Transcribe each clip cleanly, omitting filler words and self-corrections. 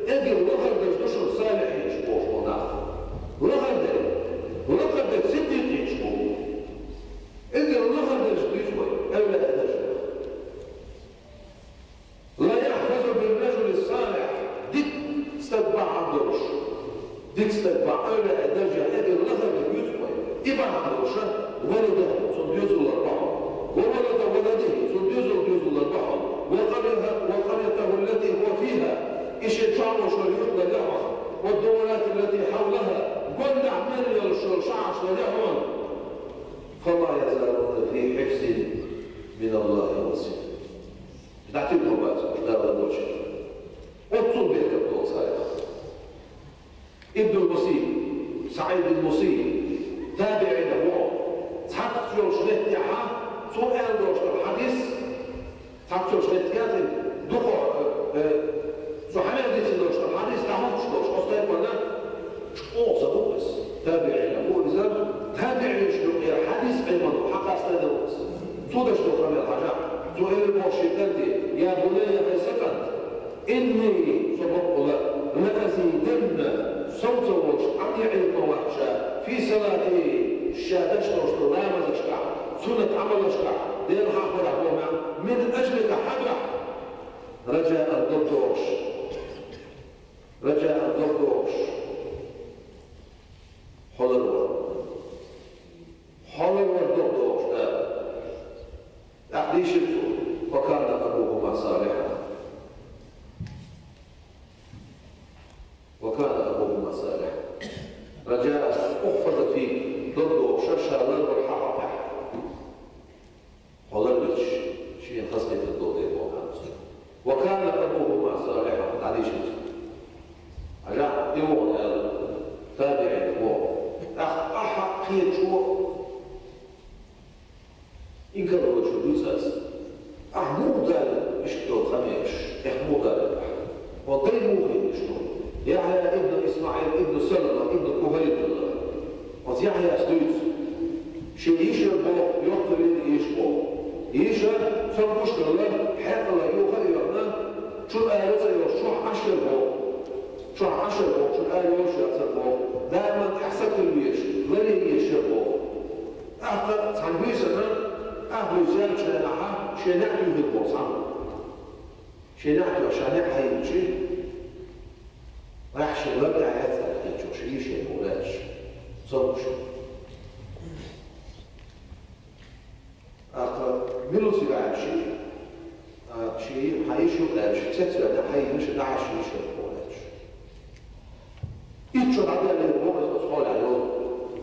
اجل لقد دشر صالح يشبوه وناخذ لقد صدق يشبوه اجل لقد يشبوه أولا أدشر لا يحفظ بالرجل الصالح ديك استتبع عدوش ديك استتبع أولا أدشر اجل لقد يشبوه إبع عدوشة ولده صنديوز الأربعة وولد ولده صنديوز الأربعة وقريته التي هو فيها إيش يتشعر شريط لدعوة والدولات التي حولها قل عمل الشعش لدعوة فما يزالون في حفظ من الله وسيم نعطيكم بقى لا نوجه اتصل بك الدول صحيح ابن المصيب سعيد المصيب تابع له تحقق في شنتها سؤال الحديث تحقق في شنتها دقوا سبحان الله يدرس الحديث تعمل شلوش أصلاً ولا صدوق بس تابع له إذا تابع يشلو الحديث أيضا حق أصلاً درس تودا شلو كم الحاجة سؤال المرشدين يا بني يا سكن إني صدق الله لأزيدن صوت الوجه عن علم وحشة في صلاتي الشهادة شلو لا مزشكع سنة عمل أشكع دين حاضر أقوى من أجلك حبح رجاء الدكتورش حلو الدكتورش أحدي شفته وكان أبوهما صالحا رجاء أخفض فيه دكتورش شالر والحرقة حلوش شيء خاصة الدكتور وكان أبوهما صالحا تعليش أجا يوم تابع هو أحق خير شو إن كان هو شو دوساس أحمود قال إشتو خميش أحمود قال وضي موهي إشتو يحيى ابن إسماعيل ابن سلمة ابن كهيل ويحيى أسدوس شيء يشربه يقتل يشبه يشرب صار مشكلة حيث الله يوخي يغنى شو آيات شو عشر شو آيات يغنى دائما أحسن الويش غير يشربه أعطى تنبيسنا أهل زيان شنعها شنعته في البوصان شنعته شنعها يمشي راح شباب عياتها يتوشيش المولاش صار شو ملو سبعة شيء حيشوف لاش تسعة ده حيمش نعش يشوف ولاش يتشو بعد اللي هو بس أصحاب عليه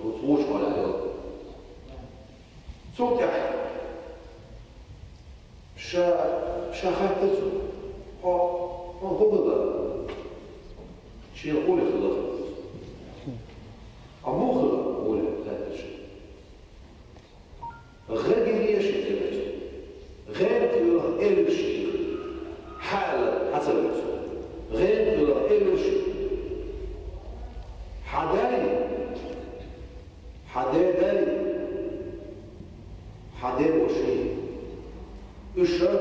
وصوش عليه صوت أحد شاخته هو ده شيء يقول في اللفظ أمو خلق يقول هذا الشيء غير هي شيء غير يرى شيء حالة حسب غير يرى شيء حداي وشيء يشرب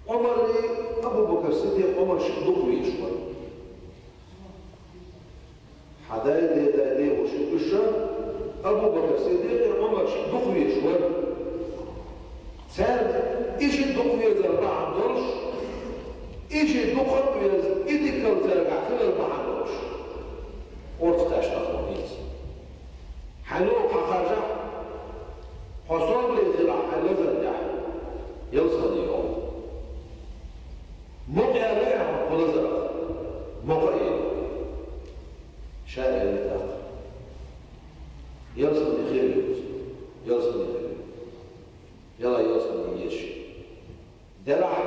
عمر أبو بكر الصديق عمر شدوه يشرب حداي ده وشيء يشرب أبو بكر الصديق عمر شدوه يشرب سال إيش الدخول يزال مع الدرش إيش الدخول يزال إيدي كالزرقع كل المعدوش ورتقاش تخلص حلو حخرجة حصول لإزلاع اللذة داحل يوصل اليوم مقيا لها ونزرق مقيا شائع لتاق يوصل لخير يوصل لخير يلا يوصل ليش دلع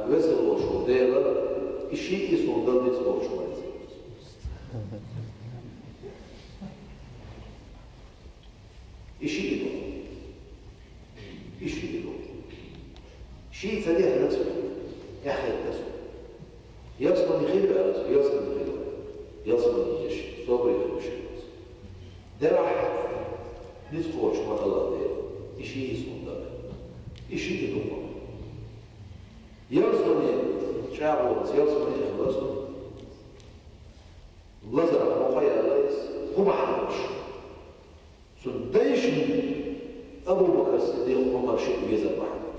وزن وشو ديلا الشيء اسمه ضد وشو شيء فديه نفسه يحيى نفسه يصل لخير يصل ليش صبري وش دلع نسكوش ما الله ده شيء اسمه ضد إشي يدوم يرسمني شعبه يرسمني أخلاصه لزر مقايا ليس هو محرش سنديش أبو بكر الصديق عمر شيء يزر محرش